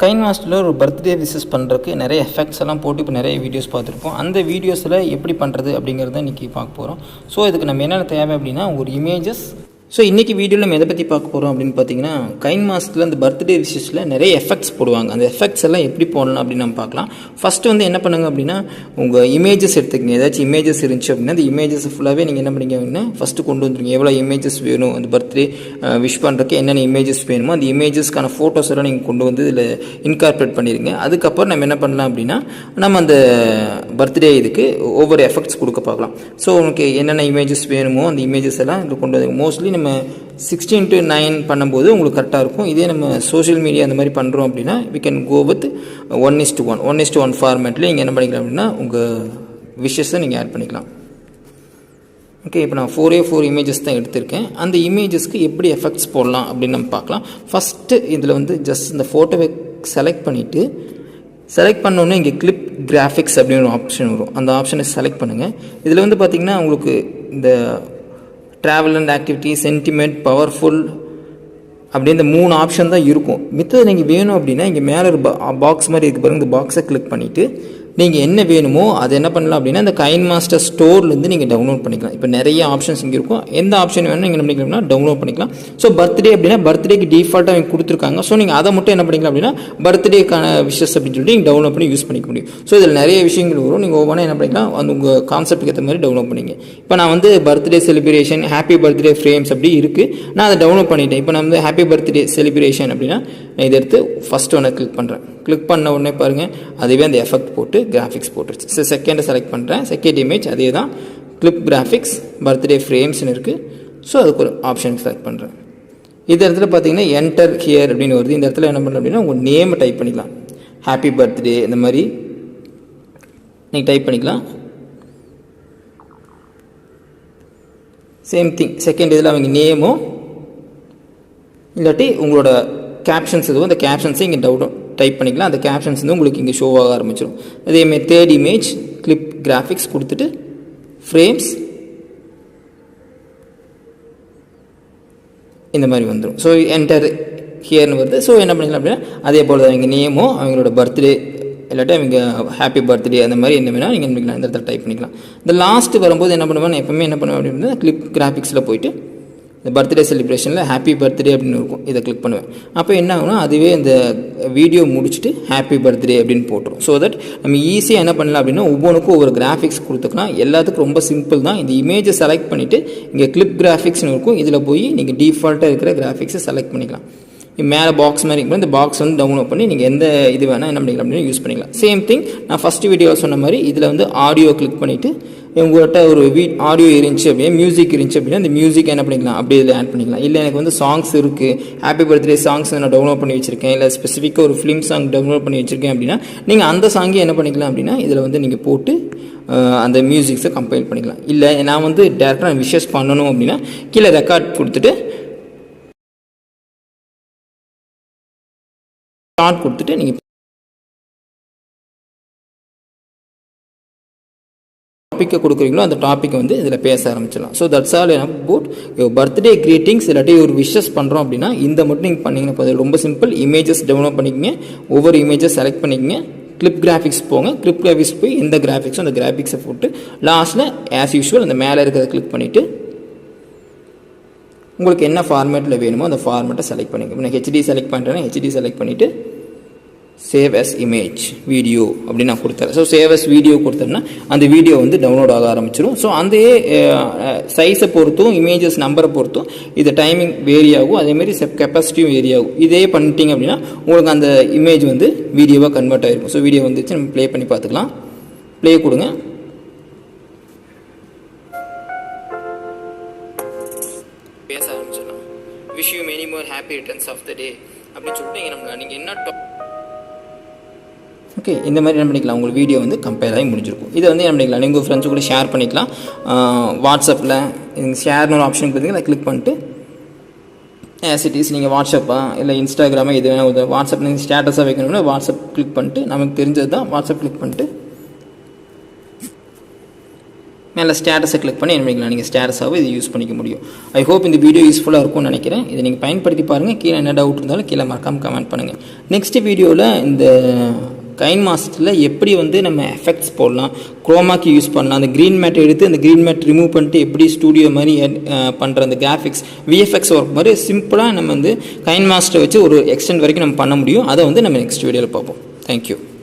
கைன்மாஸ்டரில் ஒரு birthday wishes பண்ணுறதுக்கு நிறைய எஃபெக்ட்ஸ் எல்லாம் போட்டு இப்போ நிறைய வீடியோஸ் பார்த்துருப்போம். அந்த வீடியோஸில் எப்படி பண்ணுறது அப்படிங்கிறத இன்றைக்கி பார்க்க போகிறோம். ஸோ இதுக்கு நம்ம என்னென்ன தேவை அப்படின்னா ஒரு இமேஜஸ். ஸோ இன்றைக்கி வீடியோவில் நம்ம எதை பற்றி பார்க்க போகிறோம் அப்படின்னு பார்த்தீங்கன்னா, கைன்மாஸ்டரில் அந்த பர்த்டே விஷஸில் நிறைய எஃபெக்ட்ஸ் போடுவாங்க. அந்த எஃபெக்ட்ஸ் எல்லாம் எப்படி போடலாம் அப்படின்னு நம்ம பார்க்கலாம். ஃபஸ்ட்டு வந்து என்ன பண்ணுங்க அப்படின்னா, உங்கள் இமேஜஸ் எடுத்துக்கங்க. ஏதாச்சும் இமேஜஸ் இருந்துச்சு அப்படின்னா அந்த இமேஜஸ் ஃபுல்லாகவே நீங்கள் என்ன பண்ணிங்க அப்படின்னா ஃபஸ்ட்டு கொண்டு வந்துருங்க. எவ்வளோ இமேஜஸ் வேணும், அந்த பர்த்டே விஷ் பண்ணுறதுக்கு என்னென்ன இமேஜஸ் வேணுமோ அந்த இமேஜஸ்க்கான ஃபோட்டோஸ் எல்லாம் நீங்கள் கொண்டு வந்து இதில் இன்கார்பரேட் பண்ணிடுங்க. அதுக்கப்புறம் நம்ம என்ன பண்ணலாம் அப்படின்னா, நம்ம அந்த பர்த்டே இதுக்கு ஒவ்வொரு எஃபெக்ட்ஸ் கொடுக்க பார்க்கலாம். ஸோ உங்களுக்கு என்னென்ன இமேஜஸ் வேணுமோ அந்த இமேஜஸ் எல்லாம் இதில் கொண்டு வந்து மோஸ்ட்லி நம்ம 16:9 பண்ணும்போது உங்களுக்கு கரெக்டாக இருக்கும். இதே நம்ம சோஷியல் மீடியா அந்த மாதிரி பண்ணுறோம் அப்படின்னா we can go with 1:1 ஃபார்மேட்டில் நீங்கள் என்ன பண்ணிக்கலாம் அப்படின்னா உங்கள் விஷஸை நீங்கள் ஆட் பண்ணிக்கலாம். ஓகே, இப்போ நான் 4 இமேஜஸ் தான் எடுத்திருக்கேன். அந்த இமேஜஸ்க்கு எப்படி எஃபெக்ட்ஸ் போடலாம் அப்படின்னு நம்ம பார்க்கலாம். ஃபஸ்ட்டு இதில் வந்து ஜஸ்ட் இந்த ஃபோட்டோவை செலக்ட் பண்ணிவிட்டு, செலக்ட் பண்ணோன்னே இங்கே கிளிப் கிராஃபிக்ஸ் அப்படின்னு ஒரு ஆப்ஷன் வரும். அந்த ஆப்ஷனை செலக்ட் பண்ணுங்கள். இதில் வந்து பார்த்திங்கன்னா உங்களுக்கு இந்த travel and activity, sentiment, powerful அப்படி இந்த 3 ஆப்ஷன் தான் இருக்கும். மித்தது நீங்கள் வேணும் அப்படின்னா இங்கே மேலே ஒரு பாக்ஸ் மாதிரி இருக்குது பாருங்கள். இந்த பாக்ஸை கிளிக் பண்ணிவிட்டு நீங்கள் என்ன வேணுமோ அதை என்ன பண்ணலாம் அப்படின்னா இந்த கைன்மாஸ்டர் ஸ்டோர்லேருந்து நீங்கள் டவுன்லோட் பண்ணிக்கலாம். இப்போ நிறைய ஆப்ஷன்ஸ் இங்கே இருக்கும். எந்த ஆப்ஷன் வேணும் நீங்கள் என்ன பண்ணிக்கலாம்னா டவுன்லோட் பண்ணிக்கலாம். ஸோ பர்த்டே அப்படின்னா பர்த்டேக்கு டிஃபால்ட்டாக அவங்க கொடுத்துருக்காங்க. ஸோ நீங்கள் அதை மட்டும் என்ன பண்ணிக்கலாம் அப்படின்னா பர்த்டேக்கான விஷஸ் அப்படின்னு சொல்லிட்டு நீங்கள் டவுன்லோட் பண்ணி யூஸ் பண்ணிக்க முடியும். ஸோ இதில் நிறைய விஷயங்கள் வரும். நீங்கள் ஒவ்வொன்றா என்ன பண்ணிக்கலாம் அந்த உங்கள் கான்செப்ட்டுக்கு ஏற்ற மாதிரி டவுன்லோட் பண்ணிங்க. இப்போ நான் வந்து birthday celebration, happy birthday frames அப்படி இருக்குது. நான் அதை டவுன்லோட் பண்ணிட்டேன். இப்போ நான் வந்து ஹாப்பி பர்த்டே செலிப்ரேஷன் அப்படின்னா நான் இதை எடுத்து ஃபஸ்ட் ஒன்று கிளிக் பண்ணுறேன். கிளிக் பண்ண உடனே பாருங்கள் அதுவே அந்த எஃபெக்ட் போட்டு கிராஃபிக்ஸ் போட்டுருச்சு. ஸோ செகண்டை செலக்ட் பண்ணுறேன். செகண்ட் இமேஜ் அதே தான், கிளிப் கிராஃபிக்ஸ் பர்த்டே ஃப்ரேம்ஸ்னு இருக்குது. ஸோ அதுக்கு ஒரு ஆப்ஷன் செலக்ட் பண்ணுறேன். இந்த இடத்துல பார்த்தீங்கன்னா என்டர் ஹியர் அப்படின்னு வருது. இந்த இடத்துல என்ன பண்ணலாம் அப்படின்னா உங்கள் நேமை டைப் பண்ணிக்கலாம். ஹாப்பி பர்த்டே இந்த மாதிரி நீங்கள் டைப் பண்ணிக்கலாம். சேம் திங் செகண்ட் இதில் அவங்க நேமோ இல்லாட்டி உங்களோட கேப்ஷன்ஸ் எதுவும் அந்த கேப்ஷன்ஸை இங்கே டைப் பண்ணிக்கலாம். அந்த கேப்ஷன்ஸ் வந்து உங்களுக்கு இங்கே ஷோவாக ஆரம்பிச்சிடும். அதேமாதிரி தேர்ட் இமேஜ் கிளிப் கிராஃபிக்ஸ் கொடுத்துட்டு ஃப்ரேம்ஸ் இந்த மாதிரி வந்துடும். ஸோ என்டர் ஹியர்னு வருது. ஸோ என்ன பண்ணிக்கலாம் அப்படின்னா அதே போல் தான் அவங்க நேமோ அவங்களோட பர்த்டே இல்லாட்டி அவங்க ஹாப்பி பர்த்டே அந்த மாதிரி என்ன வேணால் நீங்கள் என்ன பண்ணிக்கலாம் இந்த இடத்துல டைப் பண்ணிக்கலாம். இந்த லாஸ்ட்டு வரும்போது என்ன பண்ணுவேன், நான் எப்பவுமே என்ன பண்ணுவேன் அப்படின்னா கிளிப் கிராஃபிக்ஸில் போயிட்டு இந்த பர்த்டே செலிப்ரேஷனில் ஹாப்பி பர்த்டே அப்படின்னு இருக்கும். இதை கிளிக் பண்ணுவேன். அப்போ என்ன ஆகுனா அதுவே இந்த வீடியோ முடிச்சுட்டு ஹாப்பி பர்த்டே அப்படின்னு போட்டுரும். ஸோ தட் நம்ம ஈஸியாக என்ன பண்ணலாம் அப்படின்னா ஒவ்வொன்றுக்கும் ஒவ்வொரு கிராஃபிக்ஸ் கொடுத்துக்கலாம். எல்லாத்துக்கும் ரொம்ப சிம்பிள் தான். இந்த இமேஜை செலக்ட் பண்ணிவிட்டு இங்கே கிளிப் கிராஃபிக்ஸ்னு இருக்கும். இதில் போய் நீங்கள் டிஃபால்ட்டாக இருக்கிற கிராஃபிக்ஸை செலக்ட் பண்ணிக்கலாம். மேலே பாக்ஸ் மாதிரி இருக்கும். இந்த பாக்ஸ் வந்து டவுன்லோட் பண்ணி நீங்கள் எந்த இது வேணால் என்ன பண்ணிக்கலாம் அப்படின்னு யூஸ் பண்ணிக்கலாம். சேம் திங் நான் ஃபஸ்ட்டு வீடியோவில் சொன்ன மாதிரி இதில் வந்து ஆடியோ கிளிக் பண்ணிவிட்டு உங்கள்கிட்ட ஒரு ஆடியோ இருந்துச்சு அப்படியே மியூசிக் இருந்துச்சு அப்படின்னா அந்த மியூசிக் என்ன பண்ணிக்கலாம் அப்படியே இதில் ஆட் பண்ணிக்கலாம். இல்லை எனக்கு வந்து சாங்ஸ் இருக்குது, ஹாப்பி பர்த்டே சாங்ஸ் நான் டவுன்லோட் பண்ணி வச்சுருக்கேன், இல்லை ஸ்பெசிஃபிக்காக ஒரு ஃபிலிம் சாங் டவுன்லோட் பண்ணி வச்சுருக்கேன் அப்படின்னா நீங்கள் அந்த சாங்கை என்ன பண்ணிக்கலாம் அப்படின்னா இதில் வந்து நீங்கள் போட்டு அந்த மியூசிக்ஸை கம்பைல் பண்ணிக்கலாம். இல்லை நான் வந்து டேரெக்டாக விஷஸ் பண்ணணும் அப்படின்னா கீழே ரெக்கார்ட் கொடுத்துட்டு ஸ்டார்ட் கொடுத்துட்டு நீங்கள் டாப்பிக்கை கொடுக்குறீங்களோ அந்த டாப்பிக்கை வந்து இதில் பேச ஆரம்பிச்சிடலாம். So that's all about birthday greetings. இல்லாட்டி ஒரு விஷஸ் பண்ணுறோம் அப்படின்னா இந்த மட்டும் நீங்கள் பண்ணிங்கன்னா போதும். ரொம்ப சிம்பிள். இமேஜஸ் டவுன்லோட் பண்ணிக்கங்க. ஒவ்வொரு இமேஜஸ் செலக்ட் பண்ணிக்கங்க. கிளிப் கிராஃபிக்ஸ் போங்க. கிளிப் கிராஃபிக்ஸ் போய் எந்த கிராஃபிக்ஸோ அந்த கிராஃபிக்ஸை போட்டு லாஸ்ட்டில் ஆஸ் யூஷுவல் அந்த மேலே இருக்கிறத கிளிக் பண்ணிவிட்டு உங்களுக்கு என்ன ஃபார்மேட்டில் வேணுமோ அந்த ஃபார்மேட்டை செலக்ட் பண்ணிங்க. நான் ஹெச்டி செலக்ட் பண்ணுறேன்னா ஹெச்டி செலக்ட் பண்ணிவிட்டு சேவ் அஸ் இமேஜ் வீடியோ அப்படின்னு நான் கொடுத்துறேன். ஸோ சேவ் அஸ் வீடியோ கொடுத்தேன்னா அந்த வீடியோ வந்து டவுன்லோட் ஆக ஆரம்பிச்சிடும். ஸோ அந்த சைஸை பொறுத்தும் இமேஜஸ் நம்பரை பொறுத்தும் இது டைமிங் வேரி ஆகும். அதேமாரி கெப்பாசிட்டியும் வேரி ஆகும். இதே பண்ணிட்டீங்க அப்படின்னா உங்களுக்கு அந்த இமேஜ் வந்து வீடியோவாக கன்வெர்ட் ஆகிருக்கும். ஸோ வீடியோ வந்துச்சு நம்ம ப்ளே பண்ணி பார்த்துக்கலாம். ப்ளே கொடுங்க. பேச ஆரம்பிச்சிடலாம். Wish you many more happy returns of the day அப்படின்னு சொல்லிட்டு நீங்கள் என்ன ஓகே இந்த மாதிரி என்ன பண்ணிக்கலாம் உங்களுக்கு வீடியோ வந்து கம்பேர் ஆகி முடிஞ்சிருக்கும். இதை வந்து என்ன பண்ணிக்கலாம் நீங்கள் ஃப்ரெண்ட்ஸு கூட ஷேர் பண்ணிக்கலாம். வாட்ஸ்அப்பில் ஷேர்னு ஒரு ஆப்ஷன் பார்த்தீங்கன்னா அதை கிளிக் பண்ணிட்டு ஆஸ் இட் இஸ் நீங்கள் வாட்ஸ்அப்பா இல்லை இன்ஸ்டாகிராமா இது வேணால் வாட்ஸ்அப் நீங்கள் ஸ்டேட்டஸாக வைக்கணும்னா வாட்ஸ்அப் கிளிக் பண்ணிட்டு நமக்கு தெரிஞ்சது தான் வாட்ஸ்அப் கிளிக் பண்ணிட்டு மேலே ஸ்டேட்டஸை கிளிக் பண்ணி என்ன பண்ணிக்கலாம், நீங்கள் ஸ்டேட்டஸாகவும் இது யூஸ் பண்ணிக்க முடியும். ஐ ஹோப் இந்த வீடியோ யூஸ்ஃபுல்லாக இருக்கும்னு நினைக்கிறேன். இதை நீங்கள் பயன்படுத்தி பாருங்கள். கீழே என்ன டவுட் இருந்தாலும் கீழே மறக்காமல் கமெண்ட் பண்ணுங்கள். நெக்ஸ்ட் வீடியோவில் இந்த கைன்மாஸ்டரில் எப்படி வந்து நம்ம எஃபெக்ட்ஸ் போடலாம், குரோமாக்கி யூஸ் பண்ணலாம், அந்த க்ரீன் மேட் எடுத்து அந்த க்ரீன் மேட் ரிமூவ் பண்ணிட்டு எப்படி ஸ்டூடியோ மாதிரி பண்ணுற அந்த கிராஃபிக்ஸ் VFX ஒர்க் மாதிரி சிம்பிளாக நம்ம வந்து கைன்மாஸ்டரை வச்சு ஒரு எக்ஸ்டெண்ட் வரைக்கும் நம்ம பண்ண முடியும். அதை வந்து நம்ம நெக்ஸ்ட் வீடியோவில் பார்ப்போம். தேங்க்யூ.